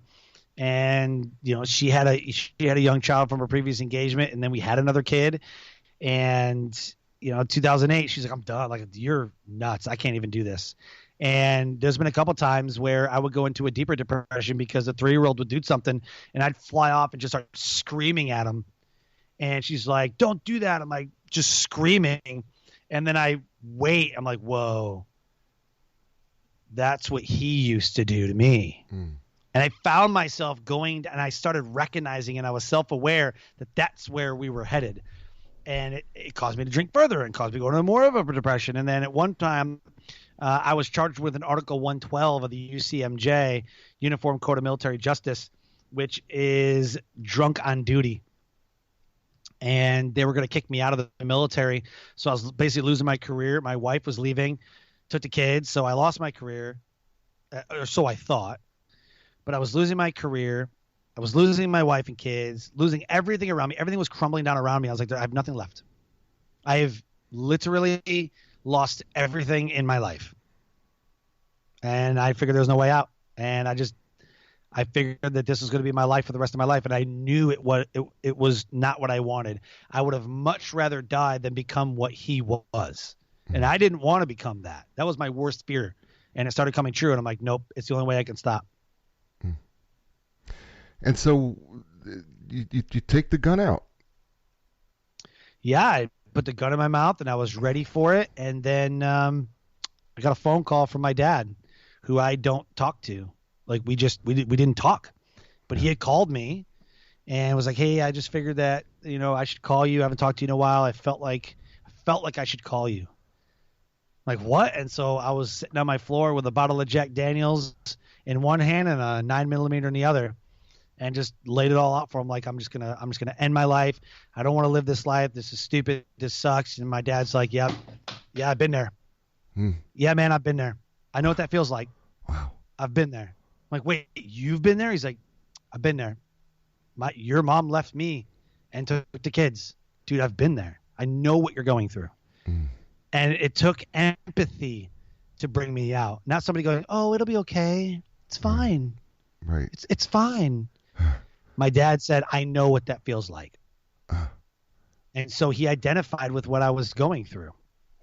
And, she had a young child from her previous engagement, and then we had another kid. And, 2008, she's like, I'm done. Like, you're nuts. I can't even do this. And there's been a couple times where I would go into a deeper depression because the 3-year-old would do something, and I'd fly off and just start screaming at him. And she's like, don't do that. I'm like, just screaming. And then I wait. I'm like, whoa, that's what he used to do to me. And I found myself going, and I started recognizing, and I was self-aware that that's where we were headed. And it caused me to drink further and caused me to go into more of a depression. And then at one time, I was charged with an Article 112 of the UCMJ, Uniform Code of Military Justice, which is drunk on duty. And they were going to kick me out of the military. So I was basically losing my career. My wife was leaving, took the kids. So I lost my career, or so I thought. But I was losing my career. I was losing my wife and kids, losing everything around me. Everything was crumbling down around me. I was like, I have nothing left. I have literally lost everything in my life. And I figured there was no way out. And I figured that this was going to be my life for the rest of my life. And I knew it was not what I wanted. I would have much rather died than become what he was. And I didn't want to become that. That was my worst fear. And it started coming true. And I'm like, nope, it's the only way I can stop. And so you take the gun out. Yeah, I put the gun in my mouth and I was ready for it. And then I got a phone call from my dad, who I don't talk to. Like we didn't talk, but he had called me and was like, hey, I just figured that, I should call you. I haven't talked to you in a while. I felt like I should call you. Like, what? And so I was sitting on my floor with a bottle of Jack Daniels in one hand and a 9mm in the other, and just laid it all out for him. Like, I'm just gonna end my life. I don't want to live this life. This is stupid. This sucks. And my dad's like, yeah, I've been there. Yeah, man, I've been there. I know what that feels like. Wow. I've been there. I'm like, wait, you've been there? He's like, I've been there. Your mom left me and took the kids. Dude, I've been there. I know what you're going through. And it took empathy to bring me out. Not somebody going, oh, it'll be okay. It's fine. Right. It's fine. My dad said, I know what that feels like. And so he identified with what I was going through.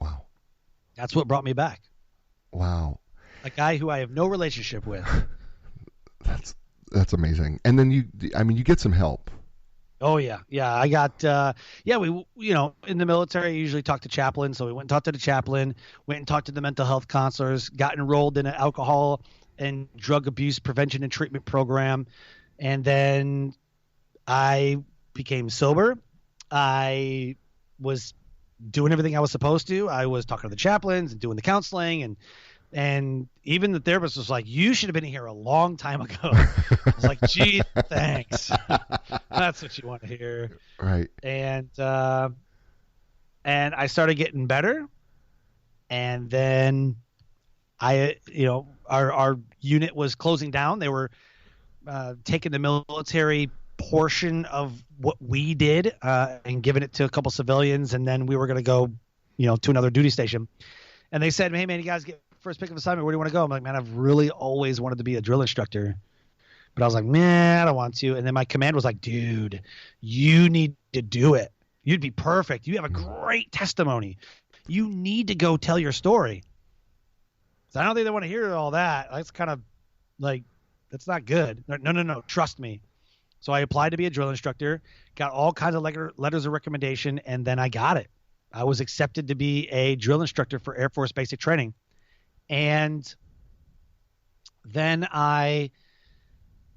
Wow. That's what brought me back. Wow. A guy who I have no relationship with. That's amazing. And then you get some help. Oh yeah. Yeah. I got, we, in the military, I usually talk to chaplains. So we went and talked to the chaplain, went and talked to the mental health counselors, got enrolled in an alcohol and drug abuse prevention and treatment program. And then I became sober. I was doing everything I was supposed to. I was talking to the chaplains and doing the counseling, and even the therapist was like, you should have been here a long time ago. I was like, gee, thanks. That's what you want to hear. Right. And I started getting better. And then our unit was closing down. They were taking the military portion of what we did and giving it to a couple civilians. And then we were going to go, to another duty station. And they said, hey, man, you guys get first pick of assignment. Where do you want to go? I'm like, man, I've really always wanted to be a drill instructor. But I was like, man, I don't want to. And then my command was like, dude, you need to do it. You'd be perfect. You have a great testimony. You need to go tell your story. So I don't think they want to hear all that. That's kind of like, that's not good. No. Trust me. So I applied to be a drill instructor, got all kinds of letters of recommendation, and then I got it. I was accepted to be a drill instructor for Air Force Basic Training. And then I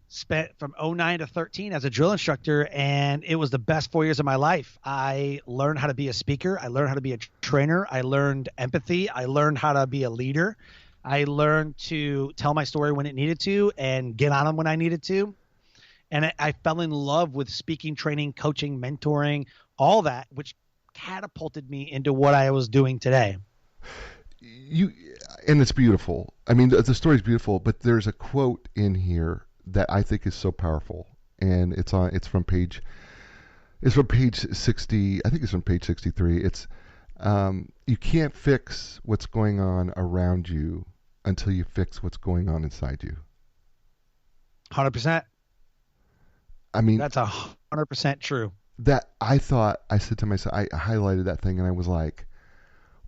spent from 2009 to 2013 as a drill instructor, and it was the best 4 years of my life. I learned how to be a speaker. I learned how to be a trainer. I learned empathy. I learned how to be a leader. I learned to tell my story when it needed to and get on them when I needed to. And I fell in love with speaking, training, coaching, mentoring, all that, which catapulted me into what I was doing today. And it's beautiful. I mean, the story is beautiful, but there's a quote in here that I think is so powerful, and it's from page 60. I think it's from page 63. It's you can't fix what's going on around you until you fix what's going on inside you. 100%. I mean, that's 100% true. That I said to myself, I highlighted that thing and I was like,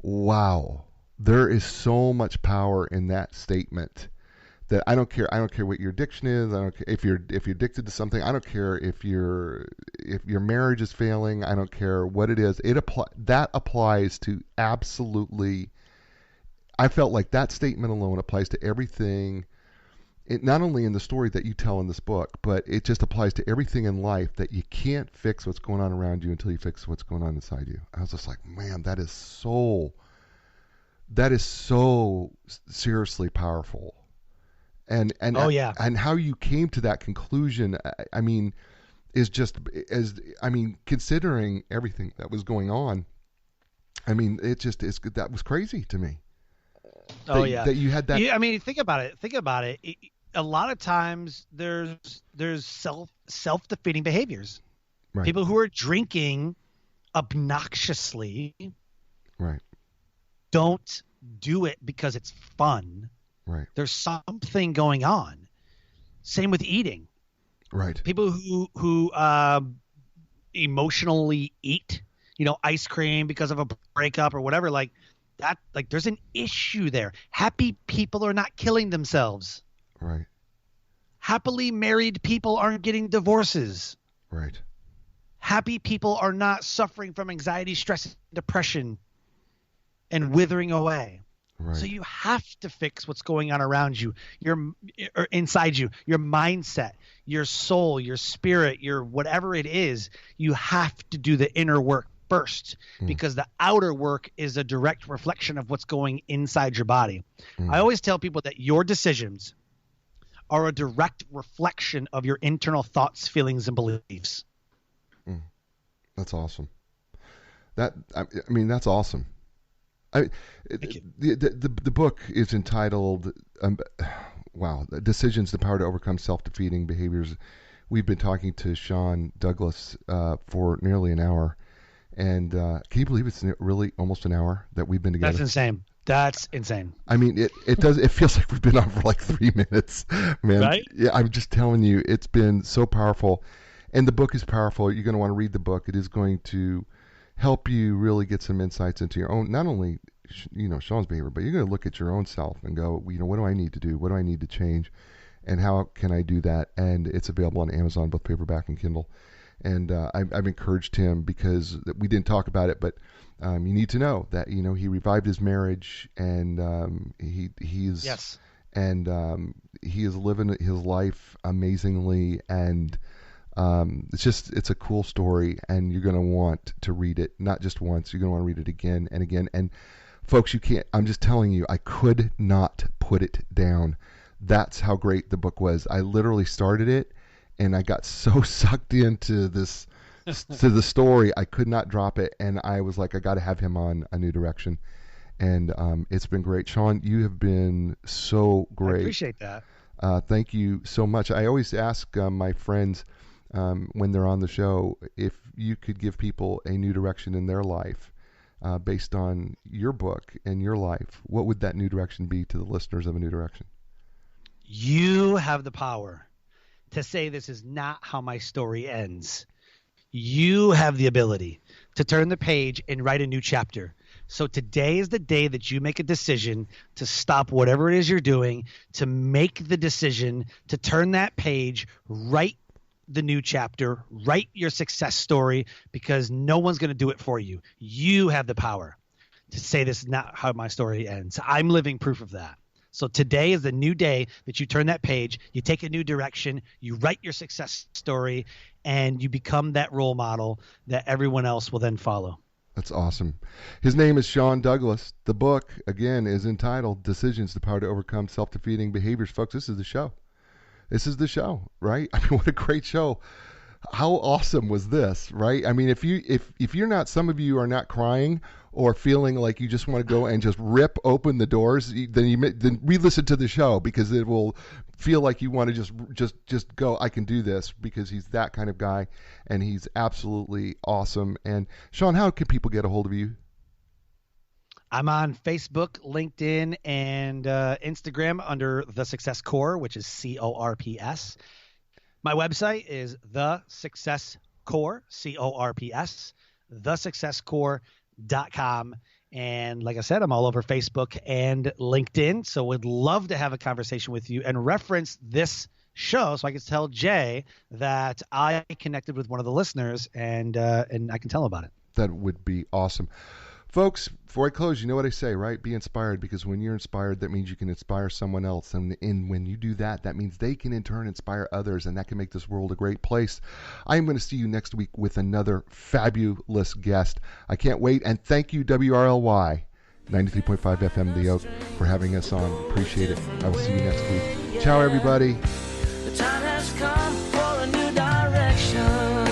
wow, there is so much power in that statement that I don't care what your addiction is. I don't care if you're addicted to something. I don't care if your marriage is failing. I don't care what it is. That applies to absolutely. I felt like that statement alone applies to everything. Not only in the story that you tell in this book, but it just applies to everything in life, that you can't fix what's going on around you until you fix what's going on inside you. I was just like, man, that is so seriously powerful. And oh yeah, and how you came to that conclusion, I mean, is just considering everything that was going on, I mean, that was crazy to me. Oh yeah, that you had that. I mean, think about it. a lot of times there's self-defeating behaviors. Right. People who are drinking obnoxiously Right. don't do it because it's fun. Right. There's something going on. Same with eating. Right. People who emotionally eat, ice cream because of a breakup or whatever, like that, like there's an issue there. Happy people are not killing themselves. Right. Happily married people aren't getting divorces. Right. Happy people are not suffering from anxiety, stress, and depression and withering away. Right. So you have to fix what's going on around you, or inside you, your mindset, your soul, your spirit, your whatever it is. You have to do the inner work first, because the outer work is a direct reflection of what's going inside your body. I always tell people that your decisions are a direct reflection of your internal thoughts, feelings, and beliefs. That's awesome. I mean, that's awesome. The book is entitled, Decisions, the Power to Overcome Self-Defeating Behaviors. We've been talking to Sean Douglas for nearly an hour. And can you believe it's really almost an hour that we've been together? That's insane. I mean, it feels like we've been on for like 3 minutes, man. Right? Yeah, I'm just telling you, it's been so powerful. And the book is powerful. You're going to want to read the book. It is going to help you really get some insights into your own, not only, Sean's behavior, but you're going to look at your own self and go, what do I need to do? What do I need to change? And how can I do that? And it's available on Amazon, both paperback and Kindle. And I've encouraged him, because we didn't talk about it, but you need to know that, he revived his marriage, and he's yes. And he is living his life amazingly, and it's a cool story, and you're going to want to read it, not just once. You're going to want to read it again and again. And folks, I'm just telling you, I could not put it down. That's how great the book was. I literally started it, and I got so sucked into this, to the story, I could not drop it. And I was like, I got to have him on A New Direction. And it's been great. Sean, you have been so great. I appreciate that. Thank you so much. I always ask my friends, when they're on the show, if you could give people a new direction in their life based on your book and your life, what would that new direction be to the listeners of A New Direction? You have the power to say, this is not how my story ends. You have the ability to turn the page and write a new chapter. So today is the day that you make a decision to stop whatever it is you're doing, to make the decision to turn that page, write the new chapter, write your success story, because no one's going to do it for you. You have the power to say, this is not how my story ends. I'm living proof of that. So today is the new day that you turn that page, you take a new direction, you write your success story, and you become that role model that everyone else will then follow. That's awesome. His name is Sean Douglas. The book, again, is entitled Decisions, the Power to Overcome Self-Defeating Behaviors. Folks, this is the show. This is the show, right? I mean, what a great show. How awesome was this, right? I mean, if you're not, some of you are not crying or feeling like you just want to go and just rip open the doors, then re-listen to the show, because it will feel like you want to just go, I can do this, because he's that kind of guy, and he's absolutely awesome. And Sean, how can people get a hold of you? I'm on Facebook, LinkedIn, and Instagram under The Success Core, which is CORPS. My website is The Success Core, CORPS, thesuccesscore.com. And like I said, I'm all over Facebook and LinkedIn. So would love to have a conversation with you and reference this show, so I can tell Jay that I connected with one of the listeners, and I can tell him about it. That would be awesome. Folks, before I close, you know what I say, right? Be inspired, because when you're inspired, that means you can inspire someone else. And when you do that, that means they can in turn inspire others, and that can make this world a great place. I am going to see you next week with another fabulous guest. I can't wait. And thank you, WRLY 93.5 FM The Oak, for having us on. Appreciate it. I will see you next week. Ciao, everybody. The time has come for a new direction.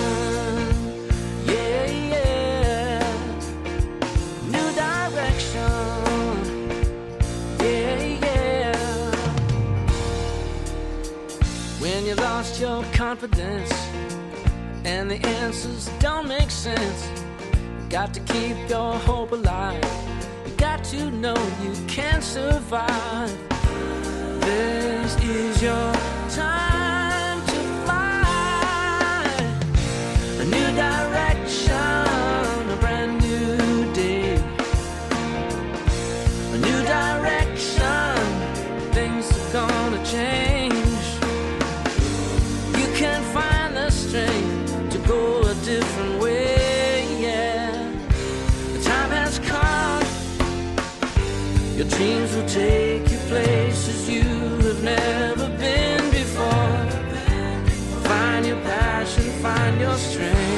it don't make sense. You got to keep your hope alive. You got to know you can survive. This is your time to fly. A new direction, a brand new day. A new direction, things are gonna change. You can find the strength to go a different way, yeah. The time has come. Your dreams will take you places you have never been before. Find your passion, find your strength.